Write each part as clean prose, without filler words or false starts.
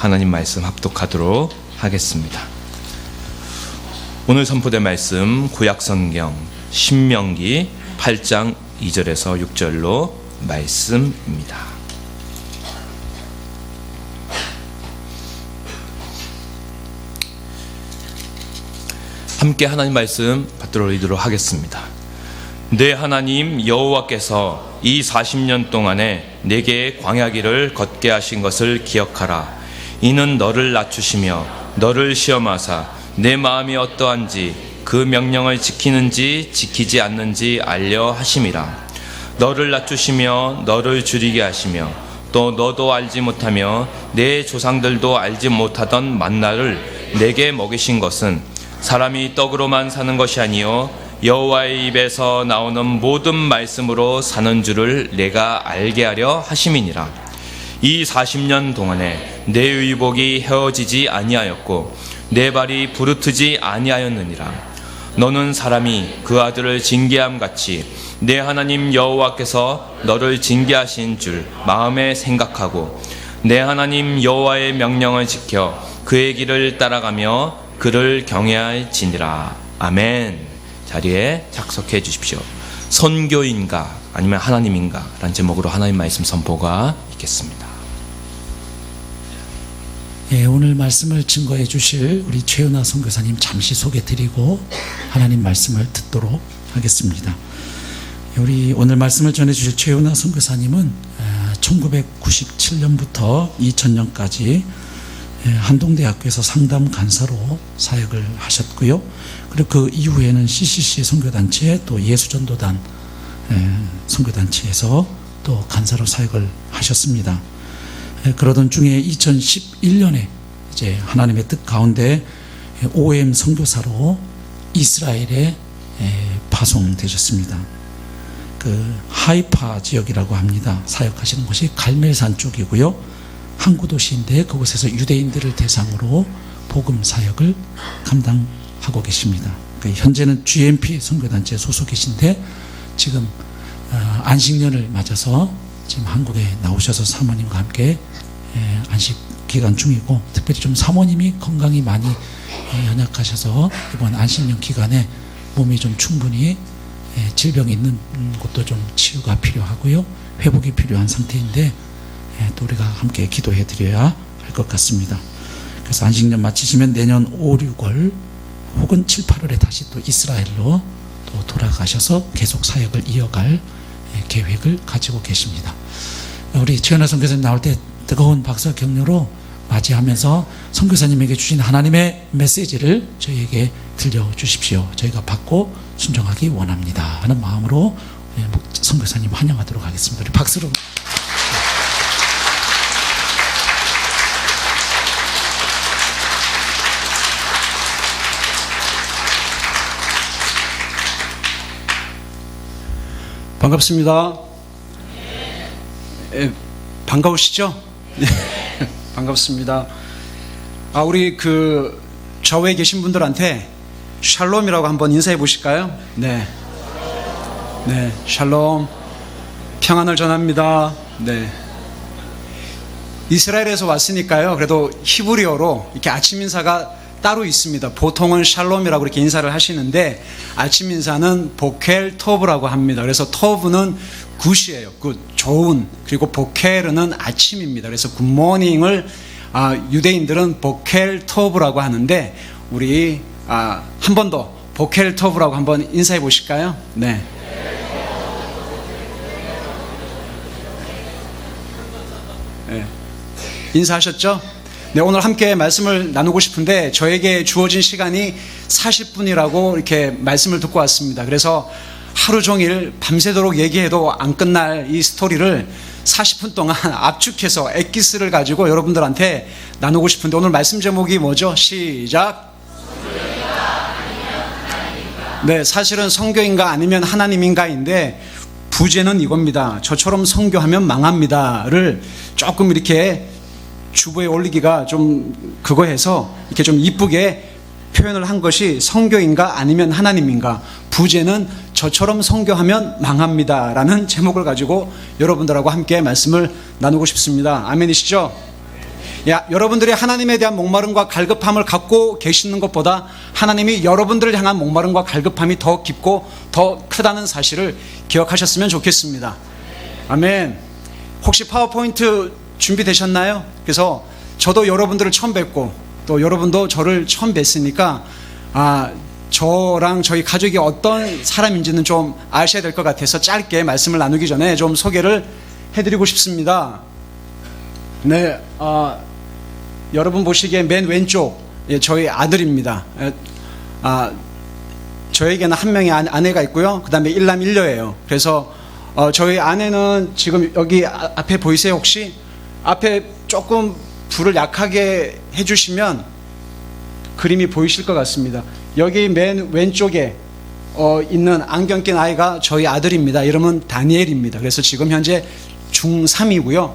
하나님 말씀 합독하도록 하겠습니다. 오늘 선포될 말씀 구약성경 신명기 8장 2절에서 6절로 말씀입니다. 함께 하나님 말씀 받들어드리도록 하겠습니다. 내 하나님 여호와께서 이 40년 동안에 내게 광야길을 걷게 하신 것을 기억하라. 이는 너를 낮추시며 너를 시험하사 내 마음이 어떠한지 그 명령을 지키는지 지키지 않는지 알려 하심이라. 너를 낮추시며 너를 줄이게 하시며 또 너도 알지 못하며 내 조상들도 알지 못하던 만나를 내게 먹이신 것은 사람이 떡으로만 사는 것이 아니요 여호와의 입에서 나오는 모든 말씀으로 사는 줄을 내가 알게 하려 하심이니라. 이 40년 동안에 내 의복이 헤어지지 아니하였고 내 발이 부르트지 아니하였느니라. 너는 사람이 그 아들을 징계함 같이 내 하나님 여호와께서 너를 징계하신 줄 마음에 생각하고 내 하나님 여호와의 명령을 지켜 그의 길을 따라가며 그를 경외할지니라. 아멘. 자리에 착석해 주십시오. 선교인가 아니면 하나님인가 라는 제목으로 하나님 말씀 선포가 있겠습니다. 예, 오늘 말씀을 증거해 주실 우리 최은하 선교사님 잠시 소개드리고 하나님 말씀을 듣도록 하겠습니다. 우리 오늘 말씀을 전해 주실 최은하 선교사님은 1997년부터 2000년까지 한동대학교에서 상담 간사로 사역을 하셨고요. 그리고 그 이후에는 CCC 선교단체 또 예수전도단 선교단체에서 또 간사로 사역을 하셨습니다. 그러던 중에 2011년에 이제 하나님의 뜻 가운데 OM 선교사로 이스라엘에 파송되셨습니다. 그 하이파 지역이라고 합니다. 사역하시는 곳이 갈멜산 쪽이고요. 항구 도시인데 그곳에서 유대인들을 대상으로 복음 사역을 감당하고 계십니다. 현재는 GMP 선교단체 소속이신데 지금 안식년을 맞아서 지금 한국에 나오셔서 사모님과 함께 안식 기간 중이고, 특별히 좀 사모님이 건강이 많이 연약하셔서 이번 안식년 기간에 몸이 좀 충분히 질병이 있는 곳도 좀 치유가 필요하고요, 회복이 필요한 상태인데 또 우리가 함께 기도해 드려야 할 것 같습니다. 그래서 안식년 마치시면 내년 5, 6월 혹은 7, 8월에 다시 또 이스라엘로 또 돌아가셔서 계속 사역을 이어갈 계획을 가지고 계십니다. 우리 최은하 선교사님 나올 때 뜨거운 박수와 격려로 맞이하면서 선교사님에게 주신 하나님의 메시지를 저희에게 들려주십시오. 저희가 받고 순종하기 원합니다 하는 마음으로 선교사님 환영하도록 하겠습니다. 우리 박수로. 반갑습니다. 반가우시죠? 반갑습니다. 우리 그 좌우에 계신 분들한테 샬롬이라고 한번 인사해 보실까요? 네, 샬롬, 평안을 전합니다. 네. 이스라엘에서 왔으니까요. 그래도 히브리어로 이렇게 아침 인사가 따로 있습니다. 보통은 샬롬이라고 이렇게 인사를 하시는데 아침 인사는 보켈 토브라고 합니다. 그래서 토브는 굿이에요. 굿, 좋은. 그리고 보켈은 아침입니다. 그래서 굿모닝을 유대인들은 보켈 토브라고 하는데 우리 한 번 더 보켈 토브라고 한번 인사해 보실까요? 네. 인사하셨죠? 네, 오늘 함께 말씀을 나누고 싶은데 저에게 주어진 시간이 40분이라고 이렇게 말씀을 듣고 왔습니다. 그래서 하루 종일 밤새도록 얘기해도 안 끝날 이 스토리를 40분 동안 압축해서 엑기스를 가지고 여러분들한테 나누고 싶은데 오늘 말씀 제목이 뭐죠? 시작! 네, 사실은 선교인가 아니면 하나님인가인데 부제는 이겁니다. 저처럼 선교하면 망합니다를 조금 이렇게 주보에 올리기가 좀 그거 해서 이렇게 좀 이쁘게 표현을 한 것이 선교인가 아니면 하나님인가. 부제는 저처럼 선교하면 망합니다 라는 제목을 가지고 여러분들하고 함께 말씀을 나누고 싶습니다. 아멘이시죠? 여러분들이 하나님에 대한 목마름과 갈급함을 갖고 계시는 것보다 하나님이 여러분들을 향한 목마름과 갈급함이 더 깊고 더 크다는 사실을 기억하셨으면 좋겠습니다. 아멘. 혹시 파워포인트 준비되셨나요? 그래서 저도 여러분들을 처음 뵙고 또 여러분도 저를 처음 뵀으니까 저랑 저희 가족이 어떤 사람인지는 좀 아셔야 될 것 같아서 짧게 말씀을 나누기 전에 좀 소개를 해드리고 싶습니다. 네, 여러분 보시기에 맨 왼쪽 저희 아들입니다. 저에게는 한 명의 아내가 있고요. 그 다음에 일남 일녀예요. 그래서 저희 아내는 지금 여기 앞에 보이세요? 혹시 앞에 조금 불을 약하게 해주시면 그림이 보이실 것 같습니다. 여기 맨 왼쪽에 있는 안경 낀 아이가 저희 아들입니다. 이름은 다니엘입니다. 그래서 지금 현재 중3이고요.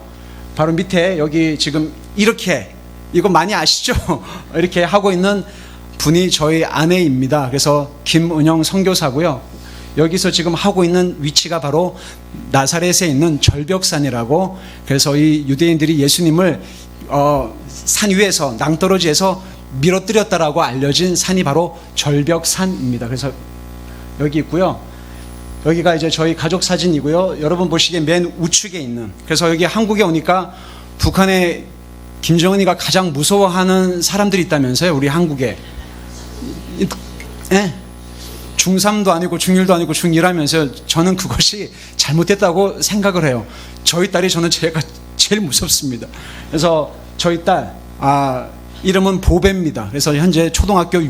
바로 밑에 여기 지금 이렇게, 이거 많이 아시죠? 이렇게 하고 있는 분이 저희 아내입니다. 그래서 김은영 선교사고요. 여기서 지금 하고 있는 위치가 바로 나사렛에 있는 절벽산이라고, 그래서 이 유대인들이 예수님을 산 위에서 낭떠러지에서 밀어뜨렸다라고 알려진 산이 바로 절벽산입니다. 그래서 여기 있고요. 여기가 이제 저희 가족 사진이고요. 여러분 보시기에 맨 우측에 있는, 그래서 여기 한국에 오니까 북한에 김정은이가 가장 무서워하는 사람들이 있다면서요. 우리 한국에. 중3도 아니고 중1도 아니고 중2라면서요. 저는 그것이 잘못됐다고 생각을 해요. 저희 딸이 저는 제가 제일 무섭습니다. 그래서 저희 딸 이름은 보배입니다. 그래서 현재 초등학교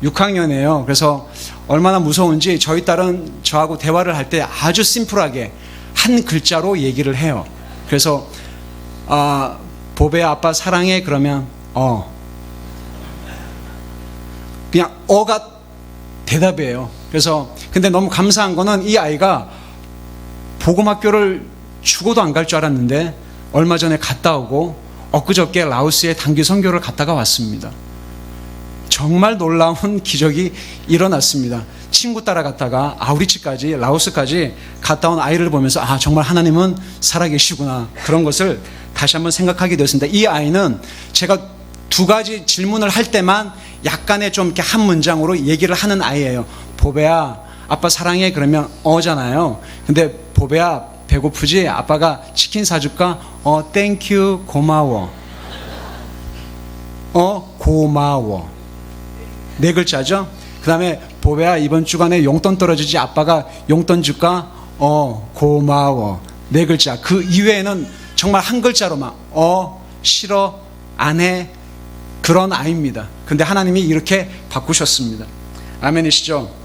6학년이에요. 그래서 얼마나 무서운지 저희 딸은 저하고 대화를 할 때 아주 심플하게 한 글자로 얘기를 해요. 그래서 보배야 아빠 사랑해 그러면 그냥 어가 대답이에요. 그래서 근데 너무 감사한 거는 이 아이가 복음학교를 죽어도 안 갈 줄 알았는데 얼마 전에 갔다 오고 엊그저께 라오스에 단기 선교를 갔다가 왔습니다. 정말 놀라운 기적이 일어났습니다. 친구 따라갔다가 아우리치까지 라오스까지 갔다 온 아이를 보면서 정말 하나님은 살아계시구나, 그런 것을 다시 한번 생각하게 되었습니다. 이 아이는 제가 두 가지 질문을 할 때만 약간의 좀 이렇게 한 문장으로 얘기를 하는 아이예요. 보배야 아빠 사랑해 그러면 잖아요. 근데 보배야 배고프지? 아빠가 치킨 사줄까? 땡큐 고마워. 고마워. 네 글자죠? 그 다음에 보배야 이번 주간에 용돈 떨어지지? 아빠가 용돈 줄까? 고마워. 네 글자. 그 이외에는 정말 한 글자로만 싫어, 안 해, 그런 아이입니다. 근데 하나님이 이렇게 바꾸셨습니다. 아멘이시죠?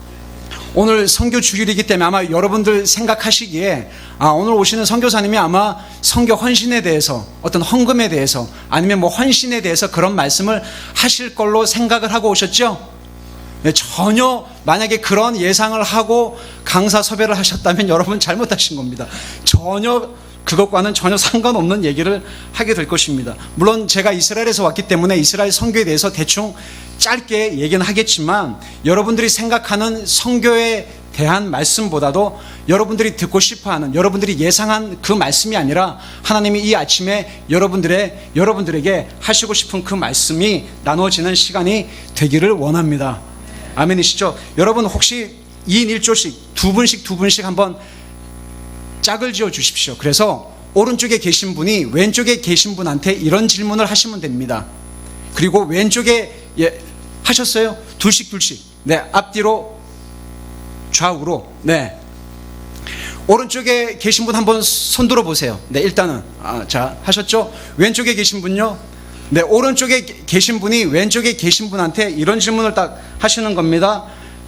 오늘 선교 주일이기 때문에 아마 여러분들 생각하시기에 오늘 오시는 선교사님이 아마 선교 헌신에 대해서, 어떤 헌금에 대해서, 아니면 뭐 헌신에 대해서 그런 말씀을 하실 걸로 생각을 하고 오셨죠? 네, 전혀 만약에 그런 예상을 하고 강사 섭외를 하셨다면 여러분 잘못하신 겁니다. 전혀 그것과는 전혀 상관없는 얘기를 하게 될 것입니다. 물론 제가 이스라엘에서 왔기 때문에 이스라엘 선교에 대해서 대충 짧게 얘기는 하겠지만 여러분들이 생각하는 선교에 대한 말씀보다도 여러분들이 듣고 싶어하는, 여러분들이 예상한 그 말씀이 아니라 하나님이 이 아침에 여러분들에게 하시고 싶은 그 말씀이 나눠지는 시간이 되기를 원합니다. 아멘이시죠? 여러분 혹시 2인 1조씩 두 분씩 한번 짝을 지어 주십시오. 그래서 오른쪽에 계신 분이 왼쪽에 계신 분한테 이런 질문을 하시면 됩니다. 그리고 왼쪽에 하셨어요? 둘씩. 네, 앞뒤로 좌우로. 네. 오른쪽에 계신 분 한번 손 들어 보세요. 네, 일단은 자, 하셨죠? 왼쪽에 계신 분요. 네, 오른쪽에 계신 분이 왼쪽에 계신 분한테 이런 질문을 딱 하시는 겁니다.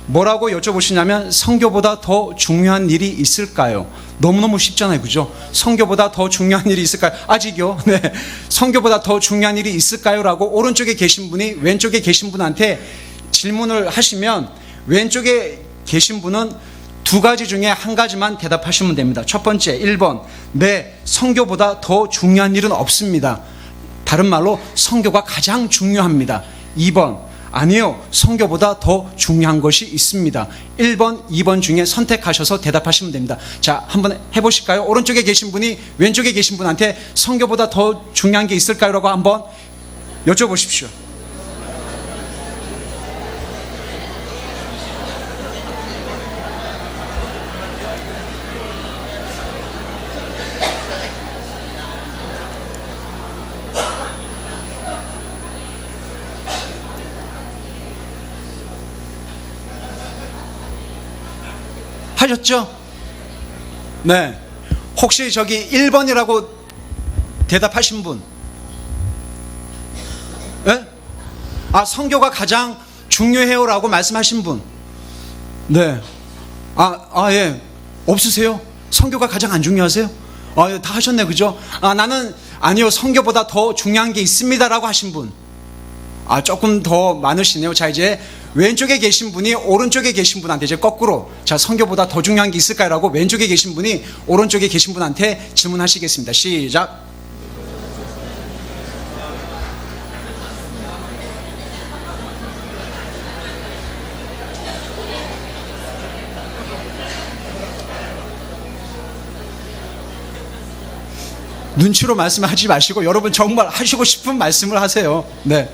뭐라고 여쭤보시냐면 선교보다 더 중요한 일이 있을까요? 너무너무 쉽잖아요, 그죠? 선교보다 더 중요한 일이 있을까요? 아직요? 네. 선교보다 더 중요한 일이 있을까요? 라고 오른쪽에 계신 분이 왼쪽에 계신 분한테 질문을 하시면 왼쪽에 계신 분은 두 가지 중에 한 가지만 대답하시면 됩니다. 첫 번째, 1번. 네, 선교보다 더 중요한 일은 없습니다. 다른 말로 선교가 가장 중요합니다. 2번. 아니요, 선교보다 더 중요한 것이 있습니다. 1번, 2번 중에 선택하셔서 대답하시면 됩니다. 자, 한번 해보실까요? 오른쪽에 계신 분이 왼쪽에 계신 분한테 선교보다 더 중요한 게 있을까요? 라고 한번 여쭤보십시오. 하셨죠? 네. 혹시 저기 1번이라고 대답하신 분? 네? 아, 성교가 가장 중요해요라고 말씀하신 분? 네. 예. 없으세요? 성교가 가장 안 중요하세요? 예, 다 하셨네, 그죠? 나는 아니요, 성교보다 더 중요한 게 있습니다라고 하신 분? 조금 더 많으시네요. 자, 이제 왼쪽에 계신 분이 오른쪽에 계신 분한테 이제 거꾸로, 자, 성교보다 더 중요한 게 있을까요? 라고 왼쪽에 계신 분이 오른쪽에 계신 분한테 질문하시겠습니다. 시작. 눈치로 말씀하지 마시고 여러분 정말 하시고 싶은 말씀을 하세요. 네.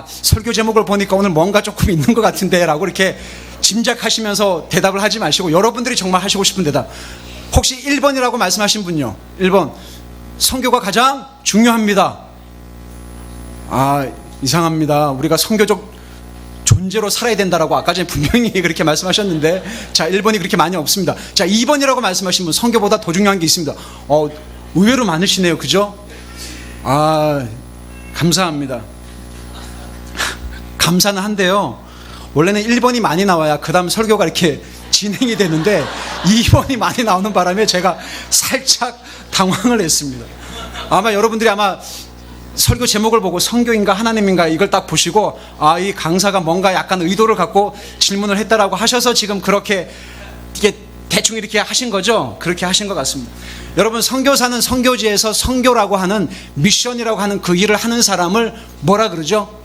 설교 제목을 보니까 오늘 뭔가 조금 있는 것 같은데 라고 이렇게 짐작하시면서 대답을 하지 마시고 여러분들이 정말 하시고 싶은 대답. 혹시 1번이라고 말씀하신 분요? 1번. 성교가 가장 중요합니다. 이상합니다. 우리가 성교적 존재로 살아야 된다라고 아까 전에 분명히 그렇게 말씀하셨는데, 자, 1번이 그렇게 많이 없습니다. 자, 2번이라고 말씀하신 분, 성교보다 더 중요한 게 있습니다. 의외로 많으시네요. 그죠? 감사합니다. 감사는 한데요. 원래는 1번이 많이 나와야 그 다음 설교가 이렇게 진행이 되는데 2번이 많이 나오는 바람에 제가 살짝 당황을 했습니다. 여러분들이 설교 제목을 보고 성교인가 하나님인가 이걸 딱 보시고 이 강사가 뭔가 약간 의도를 갖고 질문을 했다라고 하셔서 지금 그렇게 이게 대충 이렇게 하신 거죠? 그렇게 하신 것 같습니다. 여러분, 선교사는 선교지에서 선교라고 하는 미션이라고 하는 그 일을 하는 사람을 뭐라 그러죠?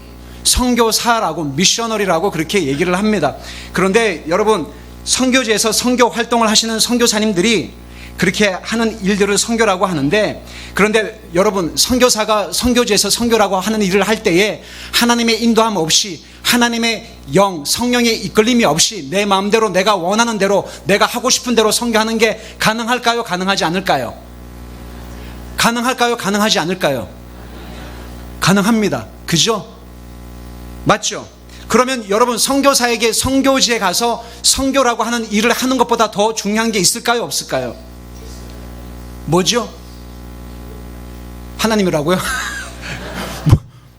선교사라고, 미셔너리라고 그렇게 얘기를 합니다. 그런데 여러분, 선교지에서 선교 활동을 하시는 선교사님들이 그렇게 하는 일들을 선교라고 하는데, 그런데 여러분, 선교사가 선교지에서 선교라고 하는 일을 할 때에 하나님의 인도함 없이, 하나님의 영, 성령의 이끌림이 없이 내 마음대로 내가 원하는 대로 내가 하고 싶은 대로 선교하는 게 가능할까요? 가능하지 않을까요? 가능할까요? 가능하지 않을까요? 가능합니다. 그죠? 맞죠? 그러면 여러분, 선교사에게 선교지에 가서 선교라고 하는 일을 하는 것보다 더 중요한 게 있을까요? 없을까요? 뭐죠? 하나님이라고요?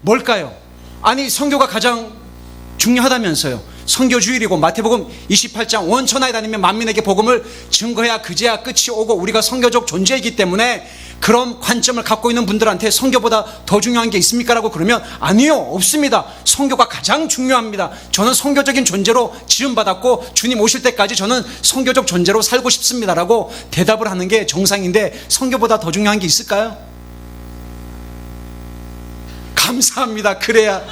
뭘까요? 선교가 가장 중요하다면서요. 선교주일이고 마태복음 28장 온 천하에 다니면 만민에게 복음을 증거해야 그제야 끝이 오고 우리가 선교적 존재이기 때문에 그런 관점을 갖고 있는 분들한테 선교보다 더 중요한 게 있습니까? 라고 그러면 아니요, 없습니다. 선교가 가장 중요합니다. 저는 선교적인 존재로 지음받았고 주님 오실 때까지 저는 선교적 존재로 살고 싶습니다 라고 대답을 하는 게 정상인데 선교보다 더 중요한 게 있을까요? 감사합니다. 그래야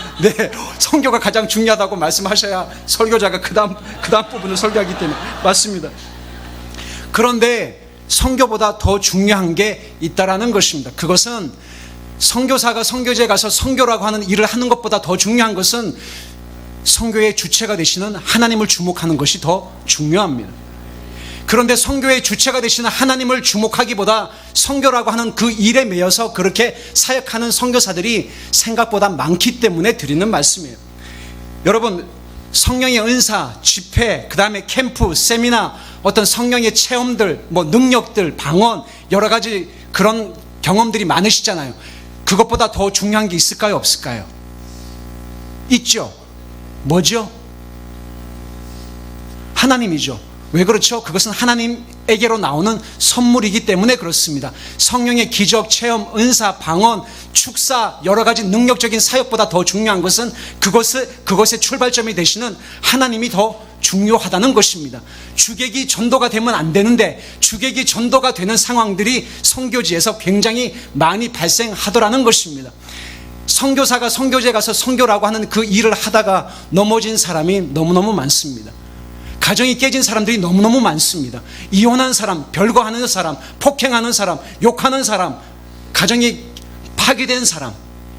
선교가 가장 중요하다고 말씀하셔야 설교자가 그 다음 부분을 설교하기 때문에 맞습니다. 그런데 선교보다 더 중요한 게 있다라는 것입니다. 그것은 선교사가 선교지에 가서 선교라고 하는 일을 하는 것보다 더 중요한 것은 선교의 주체가 되시는 하나님을 주목하는 것이 더 중요합니다. 그런데 선교의 주체가 되시는 하나님을 주목하기보다 선교라고 하는 그 일에 매여서 그렇게 사역하는 선교사들이 생각보다 많기 때문에 드리는 말씀이에요. 여러분, 성령의 은사, 집회, 그 다음에 캠프, 세미나, 어떤 성령의 체험들, 능력들, 방언, 여러 가지 그런 경험들이 많으시잖아요. 그것보다 더 중요한 게 있을까요? 없을까요? 있죠. 뭐죠? 하나님이죠. 왜 그렇죠? 그것은 하나님에게로 나오는 선물이기 때문에 그렇습니다. 성령의 기적, 체험, 은사, 방언, 축사, 여러 가지 능력적인 사역보다 더 중요한 것은 그것의 출발점이 되시는 하나님이 더 중요하다는 것입니다. 주객이 전도가 되면 안 되는데 주객이 전도가 되는 상황들이 선교지에서 굉장히 많이 발생하더라는 것입니다. 선교사가 선교지에 가서 선교라고 하는 그 일을 하다가 넘어진 사람이 너무너무 많습니다. 가정이 깨진 사람들이 너무너무 많습니다. 이혼한 사람, 별거하는 사람, 폭행하는 사람, 욕하는 사람, 가정이 파괴된 사람,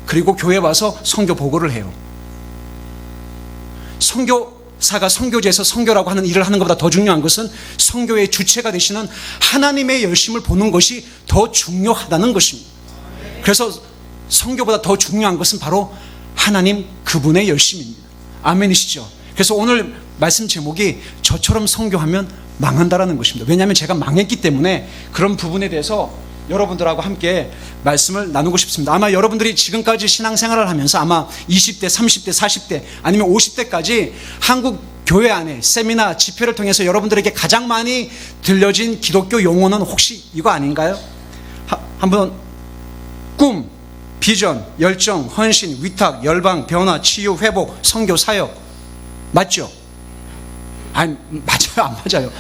그리고 교회 와서 선교 보고를 해요. 선교사가 선교지에서 선교라고 하는 일을 하는 것보다 더 중요한 것은 선교의 주체가 되시는 하나님의 열심을 보는 것이 더 중요하다는 것입니다. 그래서 선교보다 더 중요한 것은 바로 하나님 그분의 열심입니다. 아멘이시죠? 그래서 오늘 말씀 제목이 저처럼 선교하면 망한다라는 것입니다. 왜냐하면 제가 망했기 때문에 그런 부분에 대해서 여러분들하고 함께 말씀을 나누고 싶습니다. 아마 여러분들이 지금까지 신앙생활을 하면서 아마 20대, 30대, 40대 아니면 50대까지 한국 교회 안에 세미나, 집회를 통해서 여러분들에게 가장 많이 들려진 기독교 용어는 혹시 이거 아닌가요? 한번 꿈, 비전, 열정, 헌신, 위탁, 열방, 변화, 치유, 회복, 선교, 사역 맞죠? 아니 맞아요, 안 맞아요?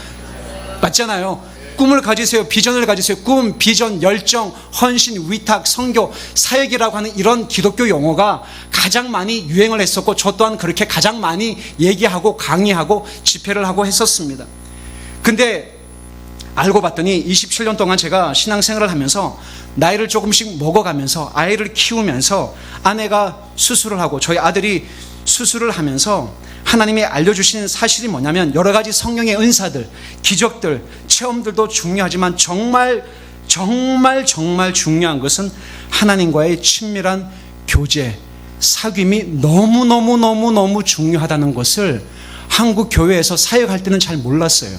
맞잖아요. 꿈을 가지세요. 비전을 가지세요. 꿈, 비전, 열정, 헌신, 위탁, 선교, 사역이라고 하는 이런 기독교 용어가 가장 많이 유행을 했었고 저 또한 그렇게 가장 많이 얘기하고 강의하고 집회를 하고 했었습니다. 근데 알고 봤더니 27년 동안 제가 신앙생활을 하면서 나이를 조금씩 먹어가면서 아이를 키우면서 아내가 수술을 하고 저희 아들이 수술을 하면서 하나님이 알려주신 사실이 뭐냐면 여러 가지 성령의 은사들, 기적들, 체험들도 중요하지만 정말 중요한 것은 하나님과의 친밀한 교제, 사귐이 너무 중요하다는 것을 한국 교회에서 사역할 때는 잘 몰랐어요.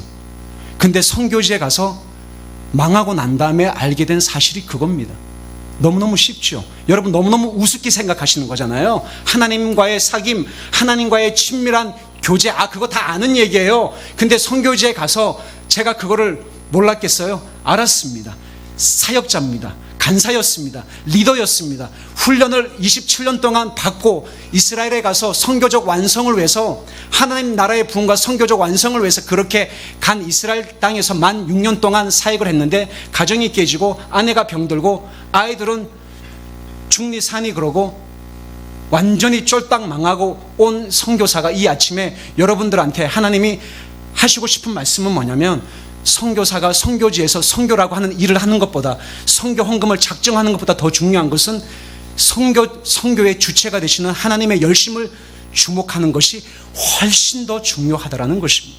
근데 선교지에 가서 망하고 난 다음에 알게 된 사실이 그겁니다. 너무너무 쉽죠. 여러분 너무너무 우습게 생각하시는 거잖아요. 하나님과의 사귐, 하나님과의 친밀한 교제, 그거 다 아는 얘기예요. 근데 선교지에 가서 제가 그거를 몰랐겠어요? 알았습니다. 사역자입니다. 간사였습니다. 리더였습니다. 훈련을 27년 동안 받고 이스라엘에 가서 선교적 완성을 위해서 하나님 나라의 부흥과 선교적 완성을 위해서 그렇게 간 이스라엘 땅에서 만 6년 동안 사역을 했는데 가정이 깨지고 아내가 병들고 아이들은 중리 산이 그러고 완전히 쫄딱 망하고 온 선교사가 이 아침에 여러분들한테 하나님이 하시고 싶은 말씀은 뭐냐면 선교사가 선교지에서 선교라고 하는 일을 하는 것보다 선교 헌금을 작정하는 것보다 더 중요한 것은 선교의 주체가 되시는 하나님의 열심을 주목하는 것이 훨씬 더 중요하다라는 것입니다.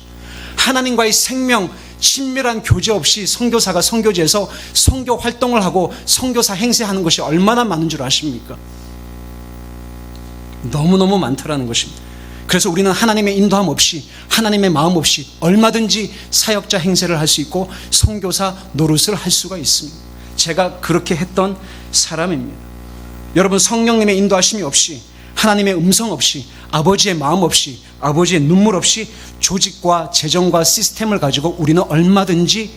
하나님과의 생명, 친밀한 교제 없이 선교사가 선교지에서 선교 활동을 하고 선교사 행세하는 것이 얼마나 많은 줄 아십니까? 너무너무 많다라는 것입니다. 그래서 우리는 하나님의 인도함 없이 하나님의 마음 없이 얼마든지 사역자 행세를 할 수 있고 선교사 노릇을 할 수가 있습니다. 제가 그렇게 했던 사람입니다. 여러분 성령님의 인도하심이 없이 하나님의 음성 없이 아버지의 마음 없이 아버지의 눈물 없이 조직과 재정과 시스템을 가지고 우리는 얼마든지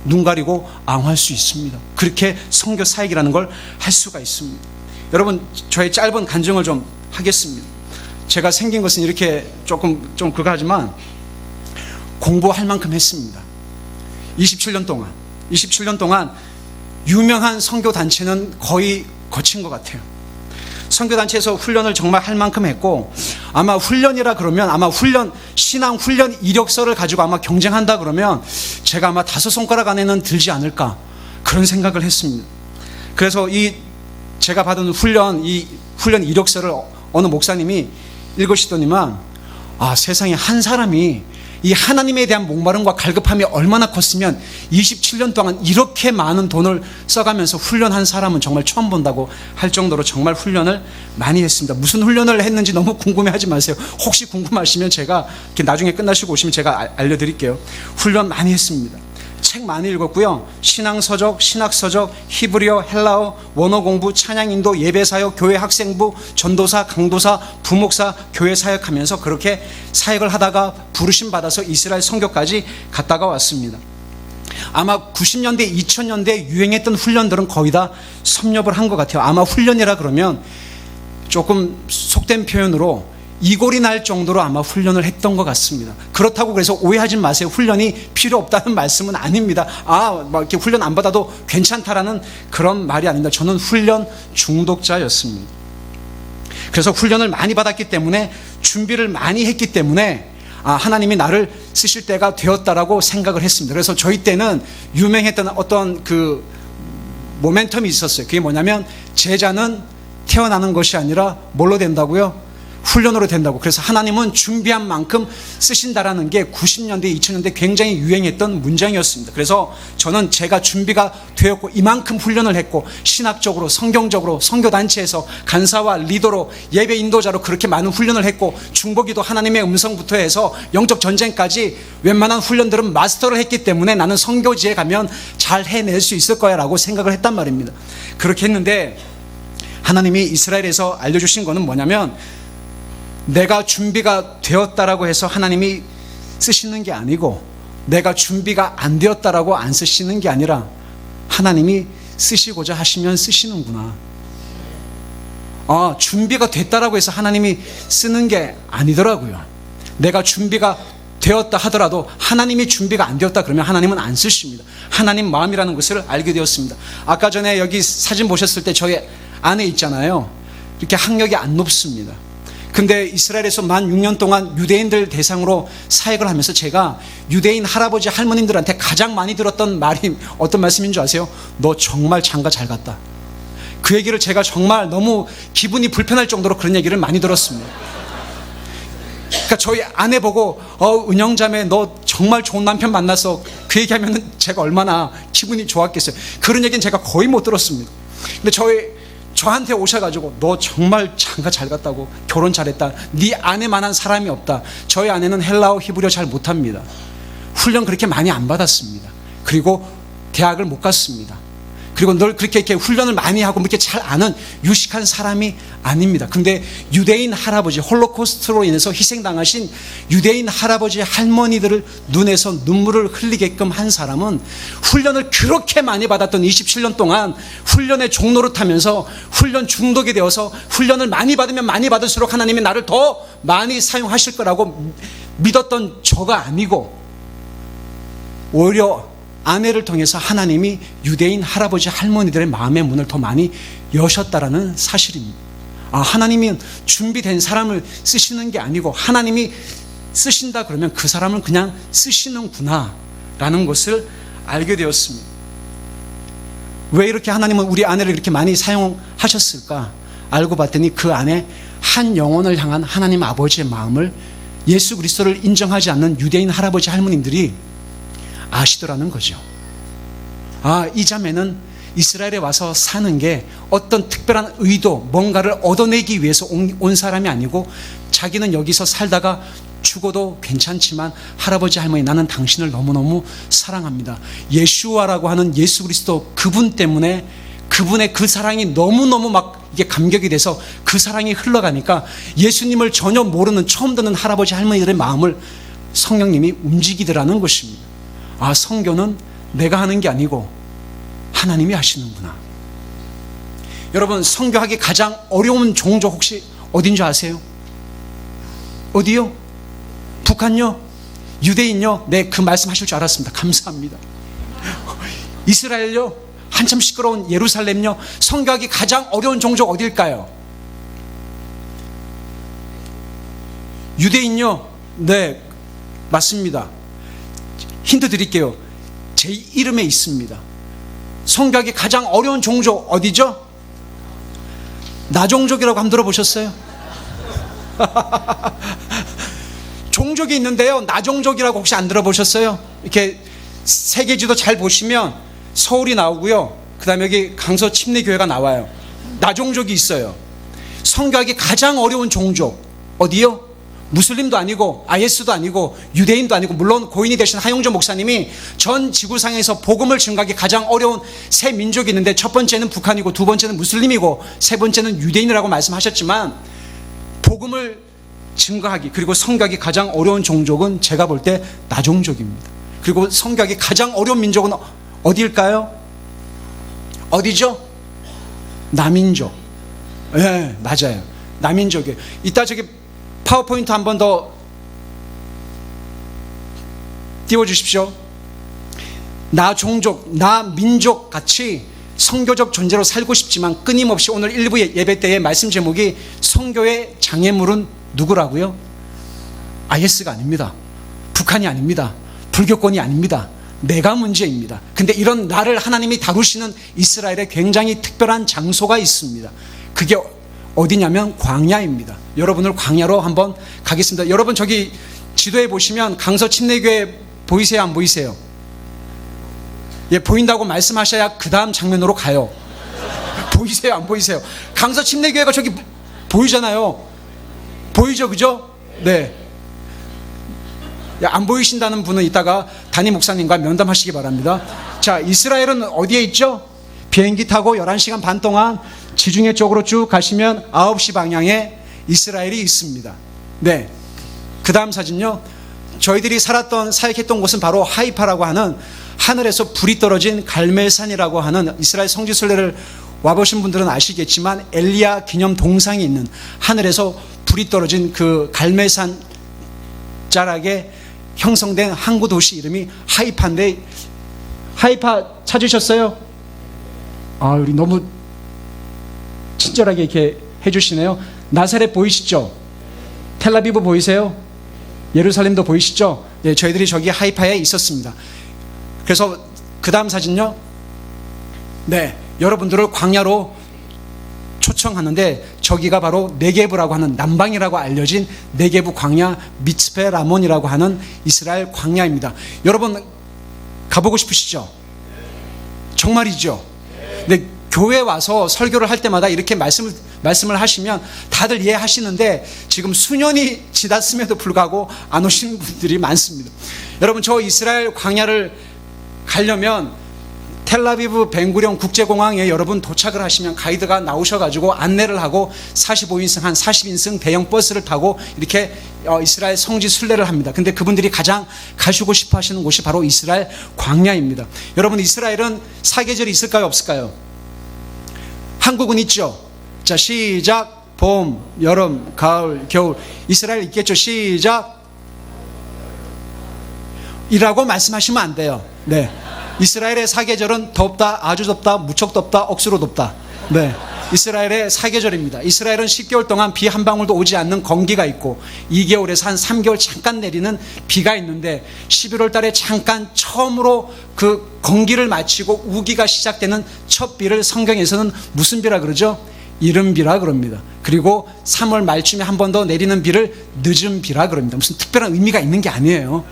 눈 가리고 앙할 수 있습니다. 그렇게 선교 사역이라는 걸 할 수가 있습니다. 여러분 저의 짧은 간증을 좀 하겠습니다. 제가 생긴 것은 이렇게 좀 그거 하지만 공부할 만큼 했습니다. 27년 동안 유명한 선교단체는 거의 거친 것 같아요. 선교단체에서 훈련을 정말 할 만큼 했고 아마 훈련이라 그러면 아마 신앙 훈련 이력서를 가지고 아마 경쟁한다 그러면 제가 아마 5손가락 안에는 들지 않을까 그런 생각을 했습니다. 그래서 제가 받은 이 훈련 이력서를 어느 목사님이 읽으시더니만 세상에 한 사람이 이 하나님에 대한 목마름과 갈급함이 얼마나 컸으면 27년 동안 이렇게 많은 돈을 써가면서 훈련한 사람은 정말 처음 본다고 할 정도로 정말 훈련을 많이 했습니다. 무슨 훈련을 했는지 너무 궁금해하지 마세요. 혹시 궁금하시면 제가 나중에 끝나시고 오시면 제가 알려드릴게요. 훈련 많이 했습니다. 책 많이 읽었고요. 신앙서적, 신학서적, 히브리어, 헬라어, 원어 공부, 찬양인도, 예배사역, 교회 학생부, 전도사, 강도사, 부목사, 교회 사역하면서 그렇게 사역을 하다가 부르심 받아서 이스라엘 선교까지 갔다가 왔습니다. 아마 90년대, 2000년대 유행했던 훈련들은 거의 다 섭렵을 한 것 같아요. 아마 훈련이라 그러면 조금 속된 표현으로 이골이 날 정도로 아마 훈련을 했던 것 같습니다. 그렇다고 그래서 오해하지 마세요. 훈련이 필요 없다는 말씀은 아닙니다. 막 이렇게 훈련 안 받아도 괜찮다라는 그런 말이 아닙니다. 저는 훈련 중독자였습니다. 그래서 훈련을 많이 받았기 때문에 준비를 많이 했기 때문에 하나님이 나를 쓰실 때가 되었다라고 생각을 했습니다. 그래서 저희 때는 유명했던 어떤 그 모멘텀이 있었어요. 그게 뭐냐면 제자는 태어나는 것이 아니라 뭘로 된다고요? 훈련으로 된다고. 그래서 하나님은 준비한 만큼 쓰신다라는 게 90년대, 2000년대 굉장히 유행했던 문장이었습니다. 그래서 저는 제가 준비가 되었고 이만큼 훈련을 했고 신학적으로, 성경적으로, 선교단체에서 간사와 리더로, 예배 인도자로 그렇게 많은 훈련을 했고 중보기도 하나님의 음성부터 해서 영적 전쟁까지 웬만한 훈련들은 마스터를 했기 때문에 나는 선교지에 가면 잘 해낼 수 있을 거야 라고 생각을 했단 말입니다. 그렇게 했는데 하나님이 이스라엘에서 알려주신 거는 뭐냐면 내가 준비가 되었다라고 해서 하나님이 쓰시는 게 아니고 내가 준비가 안 되었다라고 안 쓰시는 게 아니라 하나님이 쓰시고자 하시면 쓰시는구나. 준비가 됐다라고 해서 하나님이 쓰는 게 아니더라고요. 내가 준비가 되었다 하더라도 하나님이 준비가 안 되었다 그러면 하나님은 안 쓰십니다. 하나님 마음이라는 것을 알게 되었습니다. 아까 전에 여기 사진 보셨을 때 저희 아내 있잖아요. 이렇게 학력이 안 높습니다. 근데 이스라엘에서 만 6년 동안 유대인들 대상으로 사역을 하면서 제가 유대인 할아버지 할머님들한테 가장 많이 들었던 말이 어떤 말씀인 줄 아세요? 너 정말 장가 잘 갔다. 그 얘기를 제가 정말 너무 기분이 불편할 정도로 그런 얘기를 많이 들었습니다. 그러니까 저희 아내 보고 은영자매 너 정말 좋은 남편 만나서 그 얘기하면 제가 얼마나 기분이 좋았겠어요. 그런 얘기는 제가 거의 못 들었습니다. 근데 저한테 오셔가지고 너 정말 장가 잘 갔다고, 결혼 잘했다, 네 아내만한 사람이 없다. 저희 아내는 헬라어 히브리어 잘 못합니다. 훈련 그렇게 많이 안 받았습니다. 그리고 대학을 못 갔습니다. 그리고 늘 그렇게 이렇게 훈련을 많이 하고 이렇게 잘 아는 유식한 사람이 아닙니다. 근데 유대인 할아버지, 홀로코스트로 인해서 희생당하신 유대인 할아버지 할머니들을 눈에서 눈물을 흘리게끔 한 사람은 훈련을 그렇게 많이 받았던 27년 동안 훈련의 종로를 타면서 훈련 중독이 되어서 훈련을 많이 받으면 많이 받을수록 하나님이 나를 더 많이 사용하실 거라고 믿었던 저가 아니고 오히려 아내를 통해서 하나님이 유대인 할아버지 할머니들의 마음의 문을 더 많이 여셨다라는 사실입니다. 하나님이 준비된 사람을 쓰시는 게 아니고 하나님이 쓰신다 그러면 그 사람을 그냥 쓰시는구나 라는 것을 알게 되었습니다. 왜 이렇게 하나님은 우리 아내를 이렇게 많이 사용하셨을까? 알고 봤더니 그 안에 한 영혼을 향한 하나님 아버지의 마음을 예수 그리스도를 인정하지 않는 유대인 할아버지 할머님들이 아시더라는 거죠. 이 자매는 이스라엘에 와서 사는 게 어떤 특별한 의도, 뭔가를 얻어내기 위해서 온 사람이 아니고 자기는 여기서 살다가 죽어도 괜찮지만 할아버지 할머니 나는 당신을 너무너무 사랑합니다. 예수와라고 하는 예수 그리스도 그분 때문에 그분의 그 사랑이 너무너무 막 이게 감격이 돼서 그 사랑이 흘러가니까 예수님을 전혀 모르는 처음 듣는 할아버지 할머니들의 마음을 성령님이 움직이더라는 것입니다. 성교는 내가 하는 게 아니고 하나님이 하시는구나. 여러분, 선교하기 가장 어려운 종족 혹시 어딘지 아세요? 어디요? 북한요? 유대인요? 네, 그 말씀하실 줄 알았습니다. 감사합니다. 이스라엘요? 한참 시끄러운 예루살렘요? 선교하기 가장 어려운 종족 어딜까요? 유대인요? 네, 맞습니다. 힌트 드릴게요. 제 이름에 있습니다. 선교하기 가장 어려운 종족 어디죠? 나종족이라고 한번 들어보셨어요? 종족이 있는데요, 나종족이라고 혹시 안 들어보셨어요? 이렇게 세계지도 잘 보시면 서울이 나오고요, 그 다음에 여기 강서 침례교회가 나와요. 나종족이 있어요. 선교하기 가장 어려운 종족 어디요? 무슬림도 아니고 IS도 아니고 유대인도 아니고, 물론 고인이 되신 하용조 목사님이 전 지구상에서 복음을 증거하기 가장 어려운 세 민족이 있는데 첫 번째는 북한이고 두 번째는 무슬림이고 세 번째는 유대인이라고 말씀하셨지만, 복음을 증거하기 그리고 선교하기 가장 어려운 종족은 제가 볼 때 나종족입니다. 그리고 선교하기 가장 어려운 민족은 어디일까요? 어디죠? 남인족. 네, 맞아요. 남인족이에요. 이따 저기 파워포인트 한 번 더 띄워주십시오. 나 종족, 나 민족 같이 선교적 존재로 살고 싶지만 끊임없이 오늘 일부 예배 때의 말씀 제목이 선교의 장애물은 누구라고요? IS가 아닙니다. 북한이 아닙니다. 불교권이 아닙니다. 내가 문제입니다. 근데 이런 나를 하나님이 다루시는 이스라엘에 굉장히 특별한 장소가 있습니다. 그게 어디냐면 광야입니다. 여러분을 광야로 한번 가겠습니다. 여러분 저기 지도에 보시면 강서 침례교회 보이세요? 안 보이세요? 예, 보인다고 말씀하셔야 그 다음 장면으로 가요. 보이세요? 안 보이세요? 강서 침례교회가 저기 보이잖아요. 보이죠? 그죠? 네. 안 보이신다는 분은 이따가 담임 목사님과 면담하시기 바랍니다. 자, 이스라엘은 어디에 있죠? 비행기 타고 11시간 반 동안 지중해 쪽으로 쭉 가시면 9시 방향에 이스라엘이 있습니다. 네. 그 다음 사진요. 저희들이 살았던 사역했던 곳은 바로 하이파라고 하는 하늘에서 불이 떨어진 갈멜산이라고 하는 이스라엘 성지순례를 와보신 분들은 아시겠지만 엘리야 기념 동상이 있는 하늘에서 불이 떨어진 그 갈멜산 자락에 형성된 항구 도시 이름이 하이파인데, 하이파 찾으셨어요? 아, 우리 너무 친절하게 이렇게 해주시네요. 나사렛 보이시죠? 텔라비브 보이세요? 예루살렘도 보이시죠? 예, 저희들이 저기 하이파에 있었습니다. 그래서 그 다음 사진요. 네, 여러분들을 광야로 초청하는데 저기가 바로 네게브라고 하는 남방이라고 알려진 네게브 광야 미츠페 라몬이라고 하는 이스라엘 광야입니다. 여러분 가보고 싶으시죠? 정말이죠? 근데 교회 와서 설교를 할 때마다 이렇게 말씀을 하시면 다들 이해하시는데 지금 수년이 지났음에도 불구하고 안 오시는 분들이 많습니다. 여러분 저 이스라엘 광야를 가려면 텔라비브 벤구리온 국제공항에 여러분 도착을 하시면 가이드가 나오셔가지고 안내를 하고 45인승 한 40인승 대형 버스를 타고 이렇게 이스라엘 성지 순례를 합니다. 근데 그분들이 가장 가시고 싶어 하시는 곳이 바로 이스라엘 광야입니다. 여러분 이스라엘은 사계절이 있을까요? 없을까요? 한국은 있죠. 자, 시작. 봄, 여름, 가을, 겨울. 이스라엘 있겠죠. 시작. 이라고 말씀하시면 안 돼요. 네. 이스라엘의 사계절은 덥다, 아주 덥다, 무척 덥다, 억수로 덥다. 네. 이스라엘의 사계절입니다. 이스라엘은 10개월 동안 비 한 방울도 오지 않는 건기가 있고 2개월에서 한 3개월 잠깐 내리는 비가 있는데 11월 달에 잠깐 처음으로 그 건기를 마치고 우기가 시작되는 첫 비를 성경에서는 무슨 비라 그러죠? 이른 비라 그럽니다. 그리고 3월 말쯤에 한 번 더 내리는 비를 늦은 비라 그럽니다. 무슨 특별한 의미가 있는 게 아니에요.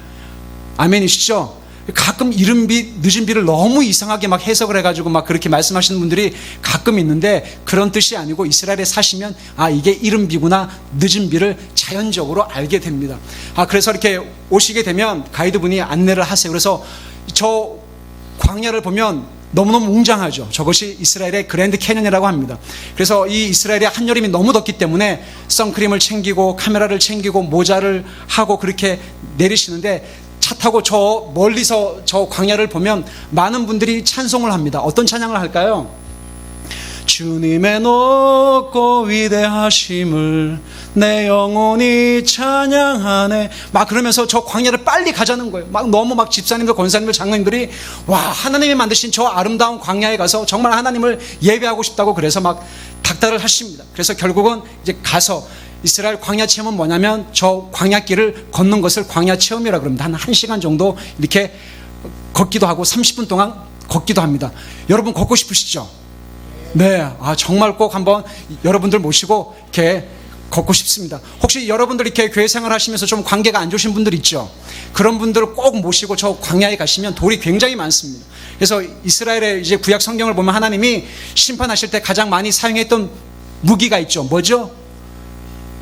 아멘이시죠? 가끔 이른 비, 늦은 비를 너무 이상하게 막 해석을 해가지고 막 그렇게 말씀하시는 분들이 가끔 있는데 그런 뜻이 아니고 이스라엘에 사시면 아, 이게 이른 비구나 늦은 비를 자연적으로 알게 됩니다. 아, 그래서 이렇게 오시게 되면 가이드분이 안내를 하세요. 그래서 저 광야를 보면 너무너무 웅장하죠. 저것이 이스라엘의 그랜드 캐년이라고 합니다. 그래서 이 이스라엘의 한여름이 너무 덥기 때문에 선크림을 챙기고 카메라를 챙기고 모자를 하고 그렇게 내리시는데 차 타고 저 멀리서 저 광야를 보면 많은 분들이 찬송을 합니다. 어떤 찬양을 할까요? 주님의 높고 위대하심을 내 영혼이 찬양하네. 막 그러면서 저 광야를 빨리 가자는 거예요. 막 너무 막 집사님들, 권사님들, 장로님들이 와, 하나님이 만드신 저 아름다운 광야에 가서 정말 하나님을 예배하고 싶다고 그래서 막 닥달을 하십니다. 그래서 결국은 이제 가서 이스라엘 광야 체험은 뭐냐면 저 광야길을 걷는 것을 광야 체험이라고 그럽니다. 한 1시간 정도 이렇게 걷기도 하고 30분 동안 걷기도 합니다. 여러분 걷고 싶으시죠? 네, 아, 정말 꼭 한번 여러분들 모시고 이렇게 걷고 싶습니다. 혹시 여러분들 이렇게 교회 생활 하시면서 좀 관계가 안 좋으신 분들 있죠? 그런 분들을 꼭 모시고 저 광야에 가시면 돌이 굉장히 많습니다. 그래서 이스라엘의 이제 구약 성경을 보면 하나님이 심판하실 때 가장 많이 사용했던 무기가 있죠. 뭐죠?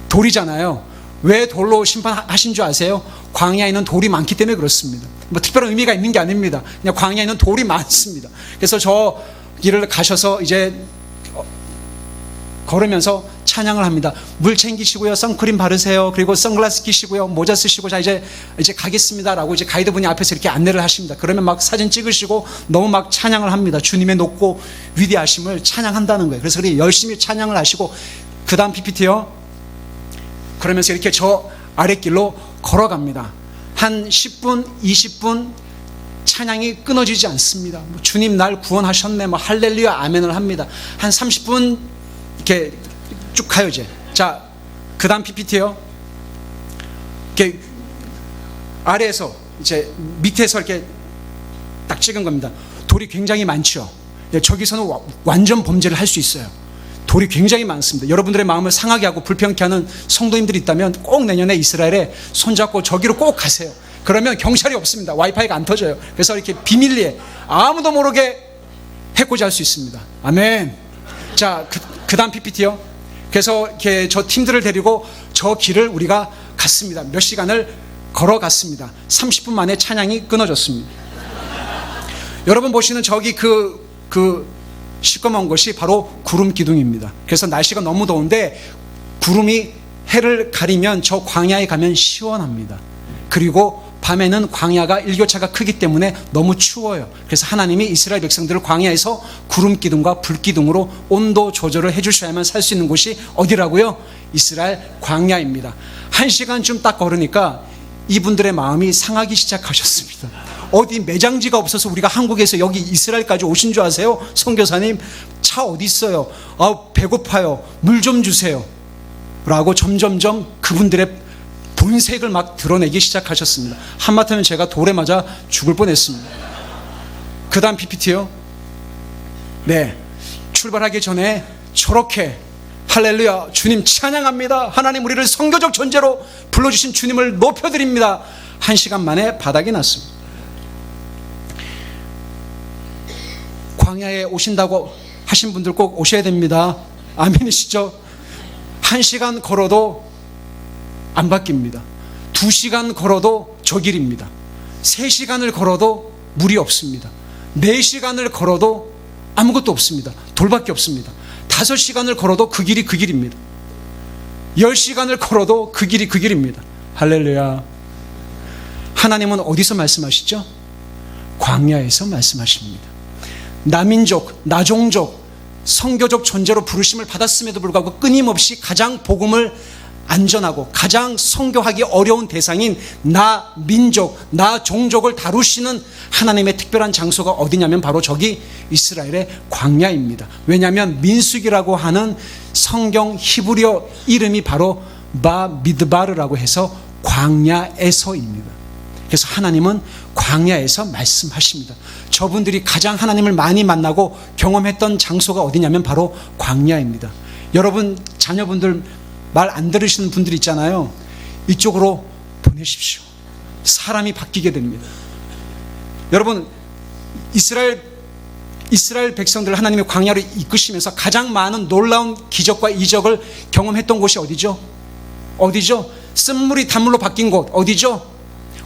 돌이잖아요. 왜 돌로 심판하신 줄 아세요? 광야에는 돌이 많기 때문에 그렇습니다. 뭐 특별한 의미가 있는 게 아닙니다. 그냥 광야에는 돌이 많습니다. 그래서 저 길을 가셔서 이제 걸으면서 찬양을 합니다. 물 챙기시고요, 선크림 바르세요, 그리고 선글라스 끼시고요, 모자 쓰시고 자 이제 가겠습니다라고 이제 가이드분이 앞에서 이렇게 안내를 하십니다. 그러면 막 사진 찍으시고 너무 막 찬양을 합니다. 주님의 높고 위대하심을 찬양한다는 거예요. 그래서 그렇게 열심히 찬양을 하시고 그 다음 PPT요. 그러면서 이렇게 저 아랫길로 걸어갑니다. 한 10분, 20분 찬양이 끊어지지 않습니다. 뭐 주님 날 구원하셨네, 뭐 할렐루야 아멘을 합니다. 한 30분 이렇게 쭉 가요 이제. 자, 그 다음 PPT요. 이렇게 아래에서 이제 밑에서 이렇게 딱 찍은 겁니다. 돌이 굉장히 많죠. 저기서는 완전 범죄를 할 수 있어요. 돌이 굉장히 많습니다. 여러분들의 마음을 상하게 하고 불편케 하는 성도님들이 있다면 꼭 내년에 이스라엘에 손잡고 저기로 꼭 가세요. 그러면 경찰이 없습니다. 와이파이가 안 터져요. 그래서 이렇게 비밀리에 아무도 모르게 해코지 할 수 있습니다. 아멘. 자, 그 다음 PPT요. 그래서 이렇게 저 팀들을 데리고 저 길을 우리가 갔습니다. 몇 시간을 걸어갔습니다. 30분 만에 찬양이 끊어졌습니다. 여러분 보시는 저기 그 시꺼먼 것이 바로 구름 기둥입니다. 그래서 날씨가 너무 더운데 구름이 해를 가리면 저 광야에 가면 시원합니다. 그리고 밤에는 광야가 일교차가 크기 때문에 너무 추워요. 그래서 하나님이 이스라엘 백성들을 광야에서 구름 기둥과 불 기둥으로 온도 조절을 해주셔야만 살 수 있는 곳이 어디라고요? 이스라엘 광야입니다. 1시간쯤 딱 걸으니까 이분들의 마음이 상하기 시작하셨습니다. 어디 매장지가 없어서 우리가 한국에서 여기 이스라엘까지 오신 줄 아세요? 선교사님, 차 어디 있어요? 배고파요. 물 좀 주세요. 라고 점점점 그분들의 본색을 막 드러내기 시작하셨습니다. 한마디면 제가 돌에 맞아 죽을 뻔했습니다. 그 다음 PPT요. 네, 출발하기 전에 저렇게 할렐루야, 주님 찬양합니다. 하나님 우리를 선교적 존재로 불러주신 주님을 높여드립니다. 1시간 만에 바닥이 났습니다. 광야에 오신다고 하신 분들 꼭 오셔야 됩니다. 아멘이시죠? 1시간 걸어도 안 바뀝니다. 2시간 걸어도 저 길입니다. 3시간을 걸어도 물이 없습니다. 4시간을 걸어도 아무것도 없습니다. 돌밖에 없습니다. 5시간을 걸어도 그 길이 그 길입니다. 10시간을 걸어도 그 길이 그 길입니다. 할렐루야. 하나님은 어디서 말씀하시죠? 광야에서 말씀하십니다. 나민족, 나종족, 선교적 존재로 부르심을 받았음에도 불구하고 끊임없이 가장 복음을 안전하고 가장 선교하기 어려운 대상인 나 민족, 나 종족을 다루시는 하나님의 특별한 장소가 어디냐면 바로 저기 이스라엘의 광야입니다. 왜냐하면 민수기라고 하는 성경 히브리어 이름이 바로 바미드바르라고 해서 광야에서입니다. 그래서 하나님은 광야에서 말씀하십니다. 저분들이 가장 하나님을 많이 만나고 경험했던 장소가 어디냐면 바로 광야입니다. 여러분 자녀분들 말 안 들으시는 분들 있잖아요. 이쪽으로 보내십시오. 사람이 바뀌게 됩니다. 여러분 이스라엘 백성들 하나님의 광야로 이끄시면서 가장 많은 놀라운 기적과 이적을 경험했던 곳이 어디죠? 어디죠? 쓴물이 단물로 바뀐 곳 어디죠?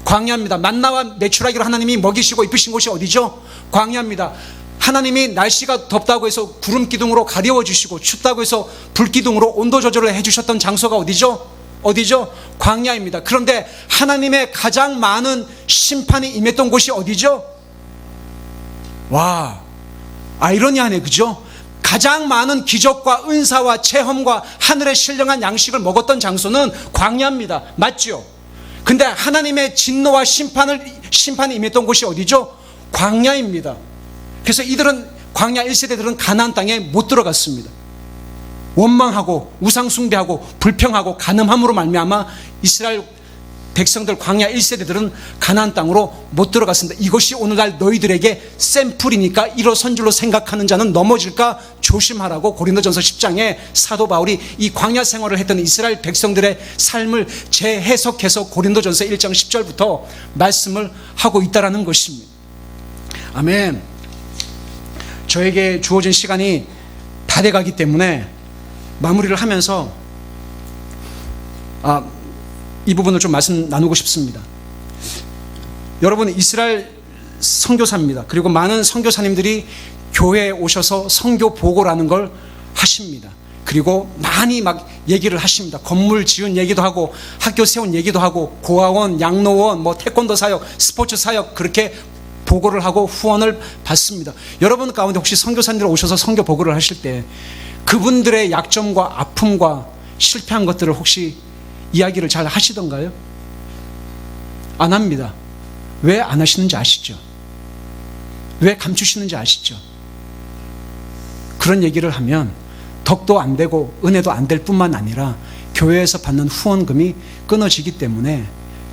광야입니다. 만나와 메추라기로 하나님이 먹이시고 입히신 곳이 어디죠? 광야입니다. 하나님이 날씨가 덥다고 해서 구름 기둥으로 가려워 주시고 춥다고 해서 불 기둥으로 온도 조절을 해주셨던 장소가 어디죠? 어디죠? 광야입니다. 그런데 하나님의 가장 많은 심판이 임했던 곳이 어디죠? 와, 아이러니하네, 그죠? 가장 많은 기적과 은사와 체험과 하늘의 신령한 양식을 먹었던 장소는 광야입니다. 맞죠? 근데 하나님의 진노와 심판이 임했던 곳이 어디죠? 광야입니다. 그래서 이들은 광야 1세대들은 가나안 땅에 못 들어갔습니다. 원망하고 우상숭배하고 불평하고 간음함으로 말미암아 이스라엘 백성들 광야 1세대들은 가나안 땅으로 못 들어갔습니다. 이것이 오늘날 너희들에게 샘플이니까 일어선 줄로 생각하는 자는 넘어질까 조심하라고 고린도전서 10장에 사도 바울이 이 광야 생활을 했던 이스라엘 백성들의 삶을 재해석해서 고린도전서 1장 10절부터 말씀을 하고 있다라는 것입니다. 아멘. 저에게 주어진 시간이 다 돼가기 때문에 마무리를 하면서 이 부분을 좀 말씀 나누고 싶습니다. 여러분 이스라엘 선교사입니다. 그리고 많은 선교사님들이 교회에 오셔서 선교 보고라는 걸 하십니다. 그리고 많이 막 얘기를 하십니다. 건물 지은 얘기도 하고 학교 세운 얘기도 하고 고아원, 양로원, 태권도 사역, 스포츠 사역 그렇게 보고를 하고 후원을 받습니다. 여러분 가운데 혹시 선교사님들 오셔서 선교 보고를 하실 때 그분들의 약점과 아픔과 실패한 것들을 혹시 이야기를 잘 하시던가요? 안 합니다. 왜 안 하시는지 아시죠? 왜 감추시는지 아시죠? 그런 얘기를 하면 덕도 안 되고 은혜도 안 될 뿐만 아니라 교회에서 받는 후원금이 끊어지기 때문에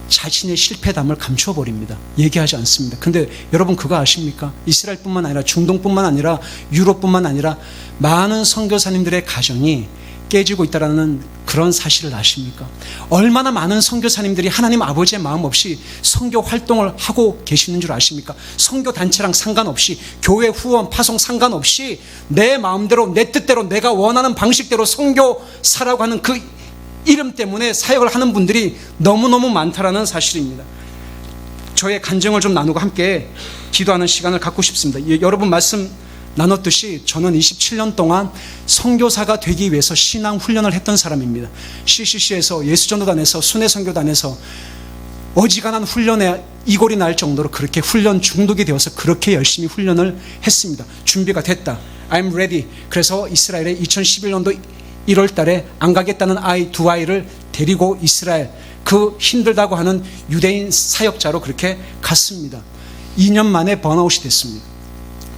자신의 실패담을 감추어 버립니다. 얘기하지 않습니다. 근데 여러분 그거 아십니까? 이스라엘뿐만 아니라 중동뿐만 아니라 유럽뿐만 아니라 많은 선교사님들의 가정이 깨지고 있다는 그런 사실을 아십니까? 얼마나 많은 선교사님들이 하나님 아버지의 마음 없이 선교 활동을 하고 계시는 줄 아십니까? 선교 단체랑 상관없이, 교회 후원 파송 상관없이 내 마음대로, 내 뜻대로, 내가 원하는 방식대로 선교사라고 하는 그 이름 때문에 사역을 하는 분들이 너무너무 많다라는 사실입니다. 저의 간증을 좀 나누고 함께 기도하는 시간을 갖고 싶습니다. 여러분 말씀 나눴듯이 저는 27년 동안 선교사가 되기 위해서 신앙 훈련을 했던 사람입니다. CCC에서, 예수전도단에서, 순회선교단에서 어지간한 훈련에 이골이 날 정도로 그렇게 훈련 중독이 되어서 그렇게 열심히 훈련을 했습니다. 준비가 됐다. I'm ready. 그래서 이스라엘에 2011년도 1월 달에 안 가겠다는 두 아이를 데리고 이스라엘, 그 힘들다고 하는 유대인 사역자로 그렇게 갔습니다. 2년 만에 번아웃이 됐습니다.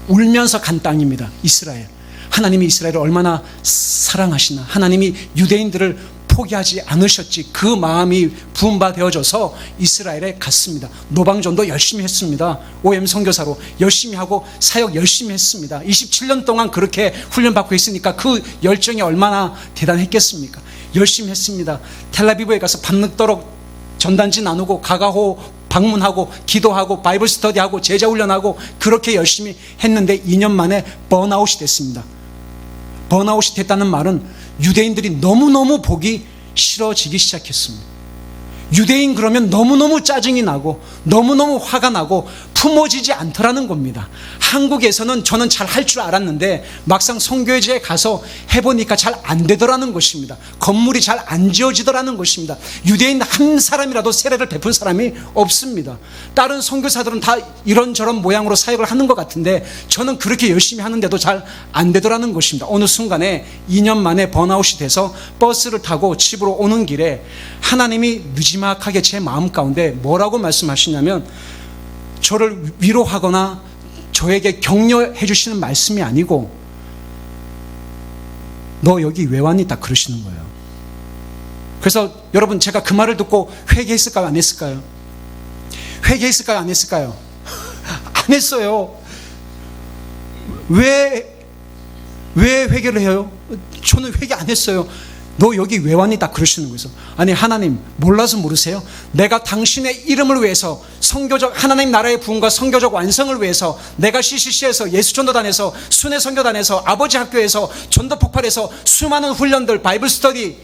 울면서 간 땅입니다. 이스라엘. 하나님이 이스라엘을 얼마나 사랑하시나, 하나님이 유대인들을 포기하지 않으셨지, 그 마음이 부음받아져서 이스라엘에 갔습니다. 노방전도 열심히 했습니다. OM 선교사로 열심히 하고 사역 열심히 했습니다. 27년 동안 그렇게 훈련받고 있으니까 그 열정이 얼마나 대단했겠습니까? 열심히 했습니다. 텔아비브에 가서 밤늦도록 전단지 나누고 가가호 방문하고 기도하고 바이블 스터디하고 제자 훈련하고 그렇게 열심히 했는데 2년 만에 번아웃이 됐습니다. 번아웃이 됐다는 말은 유대인들이 너무너무 보기 싫어지기 시작했습니다. 유대인 그러면 너무너무 짜증이 나고 너무너무 화가 나고 품어지지 않더라는 겁니다. 한국에서는 저는 잘 할 줄 알았는데 막상 선교회지에 가서 해보니까 잘 안 되더라는 것입니다. 건물이 잘 안 지어지더라는 것입니다. 유대인 한 사람이라도 세례를 베푼 사람이 없습니다. 다른 선교사들은 다 이런저런 모양으로 사역을 하는 것 같은데 저는 그렇게 열심히 하는데도 잘 안 되더라는 것입니다. 어느 순간에 2년 만에 번아웃이 돼서 버스를 타고 집으로 오는 길에 하나님이 느지막하게 제 마음 가운데 뭐라고 말씀하시냐면, 저를 위로하거나 저에게 격려해 주시는 말씀이 아니고 너 여기 왜 왔니? 딱 그러시는 거예요. 그래서 여러분, 제가 그 말을 듣고 회개했을까요? 안 했을까요? 회개했을까요? 안 했을까요? 안 했어요. 왜 회개를 해요? 저는 회개 안 했어요. 너 여기 왜 왔니? 딱 그러시는 거예요. 아니, 하나님 몰라서 모르세요? 내가 당신의 이름을 위해서 선교적 하나님 나라의 부흥과 선교적 완성을 위해서 내가 CCC에서, 예수전도단에서, 순회선교단에서, 아버지 학교에서, 전도폭발에서 수많은 훈련들, 바이블 스터디,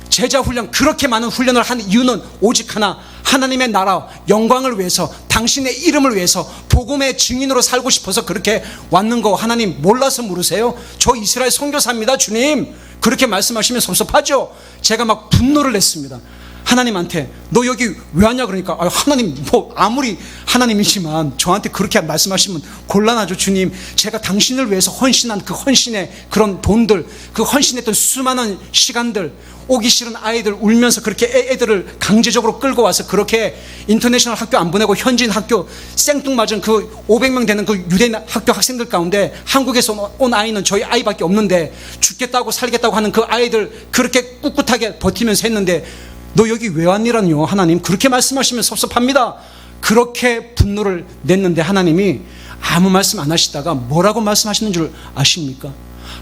제자 훈련, 그렇게 많은 훈련을 한 이유는 오직 하나, 하나님의 나라 영광을 위해서, 당신의 이름을 위해서 복음의 증인으로 살고 싶어서 그렇게 왔는 거 하나님 몰라서 모르세요? 저 이스라엘 선교사입니다, 주님. 그렇게 말씀하시면 섭섭하죠? 제가 막 분노를 냈습니다. 하나님한테 너 여기 왜 왔냐 그러니까, 하나님 뭐 아무리 하나님이지만 저한테 그렇게 말씀하시면 곤란하죠. 주님, 제가 당신을 위해서 헌신한 그 헌신의 그런 돈들, 그 헌신했던 수많은 시간들, 오기 싫은 아이들 울면서 그렇게 애들을 강제적으로 끌고 와서 그렇게 인터내셔널 학교 안 보내고 현지인 학교 생뚱맞은 그 500명 되는 그 유대인 학교 학생들 가운데 한국에서 온 아이는 저희 아이밖에 없는데 죽겠다고 살겠다고 하는 그 아이들 그렇게 꿋꿋하게 버티면서 했는데 너 여기 왜 왔니라뇨? 하나님 그렇게 말씀하시면 섭섭합니다. 그렇게 분노를 냈는데 하나님이 아무 말씀 안 하시다가 뭐라고 말씀하시는 줄 아십니까?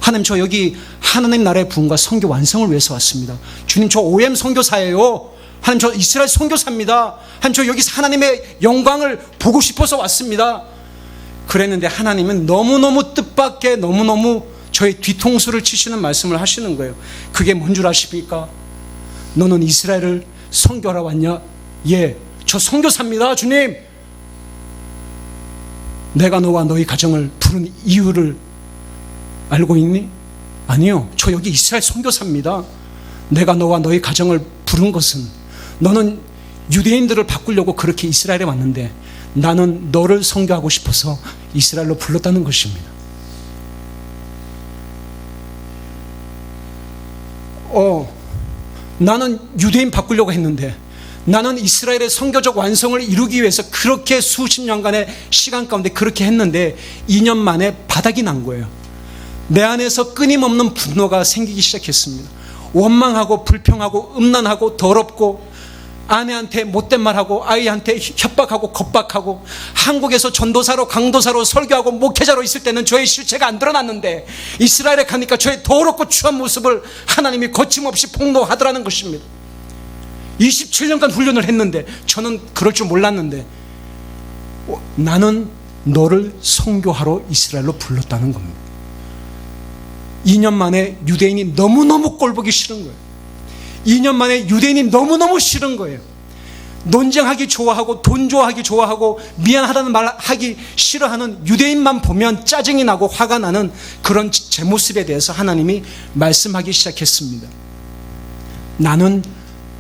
하나님, 저 여기 하나님 나라의 부흥과 선교 완성을 위해서 왔습니다. 주님, 저 OM 선교사예요. 하나님, 저 이스라엘 선교사입니다. 하나님, 저 여기서 하나님의 영광을 보고 싶어서 왔습니다. 그랬는데 하나님은 너무너무 뜻밖의 너무너무 저의 뒤통수를 치시는 말씀을 하시는 거예요. 그게 뭔 줄 아십니까? 너는 이스라엘을 선교하러 왔냐? 예, 저 선교사입니다, 주님. 내가 너와 너희 가정을 부른 이유를 알고 있니? 아니요, 저 여기 이스라엘 선교사입니다. 내가 너와 너희 가정을 부른 것은 너는 유대인들을 바꾸려고 그렇게 이스라엘에 왔는데 나는 너를 선교하고 싶어서 이스라엘로 불렀다는 것입니다. 나는 유대인 바꾸려고 했는데 나는 이스라엘의 선교적 완성을 이루기 위해서 그렇게 수십 년간의 시간 가운데 그렇게 했는데 2년 만에 바닥이 난 거예요. 내 안에서 끊임없는 분노가 생기기 시작했습니다. 원망하고 불평하고 음란하고 더럽고 아내한테 못된 말하고 아이한테 협박하고 겁박하고 한국에서 전도사로 강도사로 설교하고 목회자로 있을 때는 저의 실체가 안 드러났는데 이스라엘에 가니까 저의 더럽고 추한 모습을 하나님이 거침없이 폭로하더라는 것입니다. 27년간 훈련을 했는데 저는 그럴 줄 몰랐는데 나는 너를 선교하러 이스라엘로 불렀다는 겁니다. 2년 만에 유대인이 너무너무 꼴보기 싫은 거예요. 2년 만에 유대인이 너무너무 싫은 거예요. 논쟁하기 좋아하고 돈 좋아하기 좋아하고 미안하다는 말 하기 싫어하는 유대인만 보면 짜증이 나고 화가 나는 그런 제 모습에 대해서 하나님이 말씀하기 시작했습니다. 나는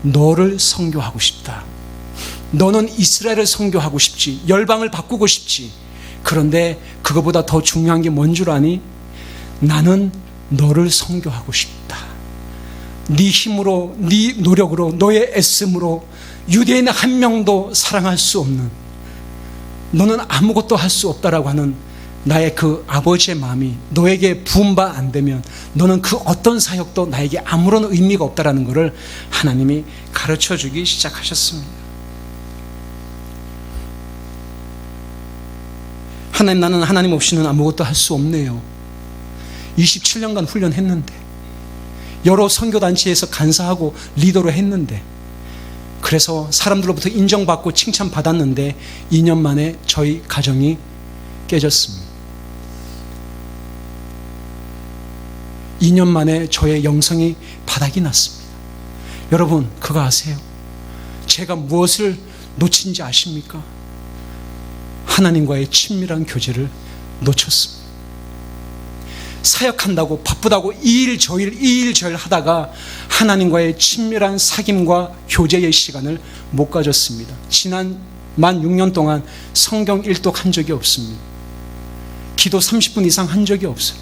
너를 선교하고 싶다. 너는 이스라엘을 선교하고 싶지. 열방을 바꾸고 싶지. 그런데 그거보다 더 중요한 게 뭔 줄 아니? 나는 너를 선교하고 싶다. 네 힘으로, 네 노력으로, 너의 애씀으로 유대인 한 명도 사랑할 수 없는, 너는 아무것도 할 수 없다라고 하는 나의 그 아버지의 마음이 너에게 부은 바 안 되면 너는 그 어떤 사역도 나에게 아무런 의미가 없다라는 것을 하나님이 가르쳐 주기 시작하셨습니다. 하나님, 나는 하나님 없이는 아무것도 할 수 없네요. 27년간 훈련했는데, 여러 선교단체에서 간사하고 리더로 했는데, 그래서 사람들로부터 인정받고 칭찬받았는데 2년 만에 저희 가정이 깨졌습니다. 2년 만에 저의 영성이 바닥이 났습니다. 여러분, 그거 아세요? 제가 무엇을 놓친지 아십니까? 하나님과의 친밀한 교제를 놓쳤습니다. 사역한다고 바쁘다고 이 일 저 일 하다가 하나님과의 친밀한 사귐과 교제의 시간을 못 가졌습니다. 지난 만 6년 동안 성경 일독 한 적이 없습니다. 기도 30분 이상 한 적이 없어요.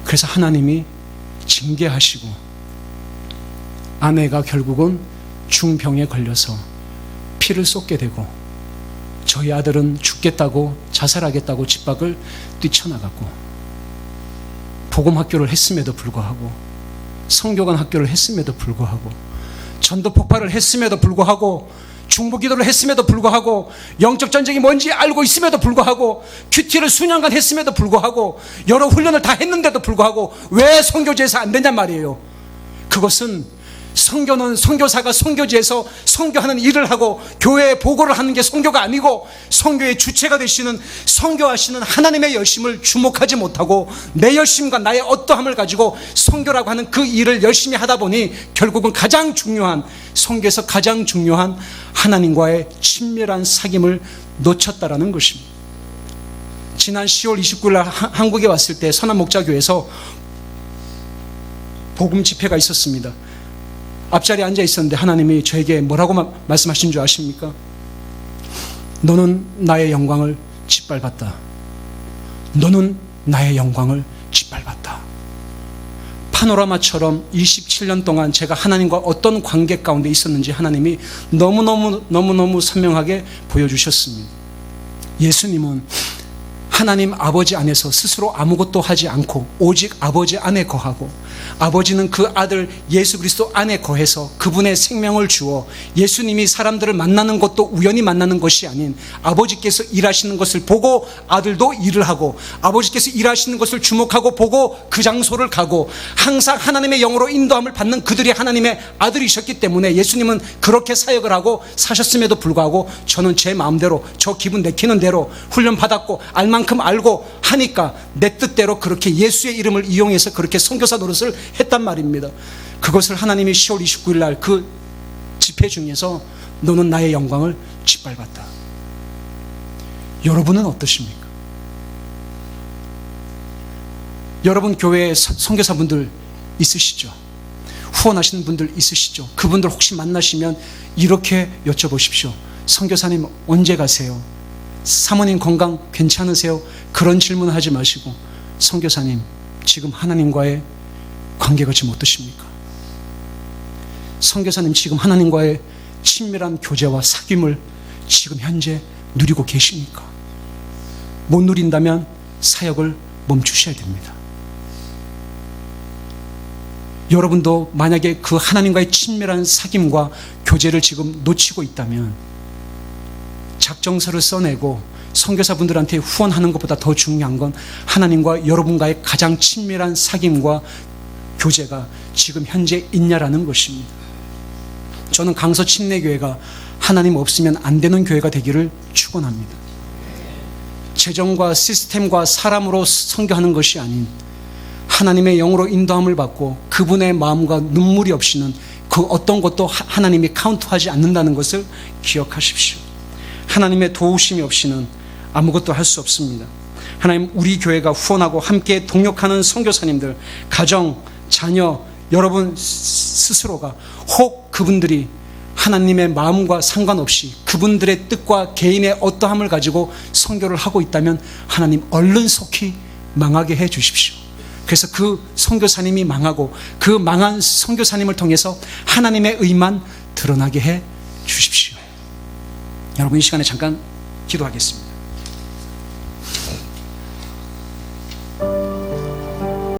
그래서 하나님이 징계하시고 아내가 결국은 중병에 걸려서 피를 쏟게 되고 저희 아들은 죽겠다고 자살하겠다고 집 밖을 뛰쳐나갔고 복음학교를 했음에도 불구하고 성교관 학교를 했음에도 불구하고 전도 폭발을 했음에도 불구하고 중보기도를 했음에도 불구하고 영적 전쟁이 뭔지 알고 있음에도 불구하고 큐티를 수년간 했음에도 불구하고 여러 훈련을 다 했는데도 불구하고 왜 선교지에서 안 되냔 말이에요. 그것은 선교는 선교사가 선교지에서 선교하는 일을 하고 교회에 보고를 하는 게 선교가 아니고 선교의 주체가 되시는 선교하시는 하나님의 열심을 주목하지 못하고 내 열심과 나의 어떠함을 가지고 선교라고 하는 그 일을 열심히 하다 보니 결국은 가장 중요한 선교에서 가장 중요한 하나님과의 친밀한 사귐을 놓쳤다라는 것입니다. 지난 10월 29일 날 한국에 왔을 때 선한목자교회에서 복음 집회가 있었습니다. 앞자리에 앉아 있었는데 하나님이 저에게 뭐라고 말씀하신 줄 아십니까? 너는 나의 영광을 짓밟았다. 너는 나의 영광을 짓밟았다. 파노라마처럼 27년 동안 제가 하나님과 어떤 관계 가운데 있었는지 하나님이 너무너무 선명하게 보여주셨습니다. 예수님은 하나님 아버지 안에서 스스로 아무것도 하지 않고 오직 아버지 안에 거하고 아버지는 그 아들 예수 그리스도 안에 거해서 그분의 생명을 주어 예수님이 사람들을 만나는 것도 우연히 만나는 것이 아닌 아버지께서 일하시는 것을 보고 아들도 일을 하고 아버지께서 일하시는 것을 주목하고 보고 그 장소를 가고 항상 하나님의 영으로 인도함을 받는 그들이 하나님의 아들이셨기 때문에 예수님은 그렇게 사역을 하고 사셨음에도 불구하고 저는 제 마음대로 저 기분 내키는 대로 훈련 받았고 알만큼 알고 하니까 내 뜻대로 그렇게 예수의 이름을 이용해서 그렇게 선교사 노릇을 했단 말입니다. 그것을 하나님이 10월 29일 날 그 집회 중에서 너는 나의 영광을 짓밟았다. 여러분은 어떠십니까? 여러분 교회에 선교사분들 있으시죠? 후원하시는 분들 있으시죠? 그분들 혹시 만나시면 이렇게 여쭤보십시오. 선교사님 언제 가세요? 사모님 건강 괜찮으세요? 그런 질문 하지 마시고 선교사님 지금 하나님과의 관계가 지금 어떠십니까? 선교사님 지금 하나님과의 친밀한 교제와 사귐을 지금 현재 누리고 계십니까? 못 누린다면 사역을 멈추셔야 됩니다. 여러분도 만약에 그 하나님과의 친밀한 사귐과 교제를 지금 놓치고 있다면 작정서를 써내고 선교사분들한테 후원하는 것보다 더 중요한 건 하나님과 여러분과의 가장 친밀한 사귐과 교제가 지금 현재 있냐라는 것입니다. 저는 강서 침례교회가 하나님 없으면 안 되는 교회가 되기를 축원합니다. 재정과 시스템과 사람으로 선교하는 것이 아닌 하나님의 영으로 인도함을 받고 그분의 마음과 눈물이 없이는 그 어떤 것도 하나님이 카운트하지 않는다는 것을 기억하십시오. 하나님의 도우심이 없이는 아무것도 할 수 없습니다. 하나님, 우리 교회가 후원하고 함께 동역하는 선교사님들, 가정, 자녀, 여러분 스스로가 혹 그분들이 하나님의 마음과 상관없이 그분들의 뜻과 개인의 어떠함을 가지고 선교를 하고 있다면 하나님 얼른 속히 망하게 해 주십시오. 그래서 그 선교사님이 망하고 그 망한 선교사님을 통해서 하나님의 의만 드러나게 해 주십시오. 여러분, 이 시간에 잠깐 기도하겠습니다.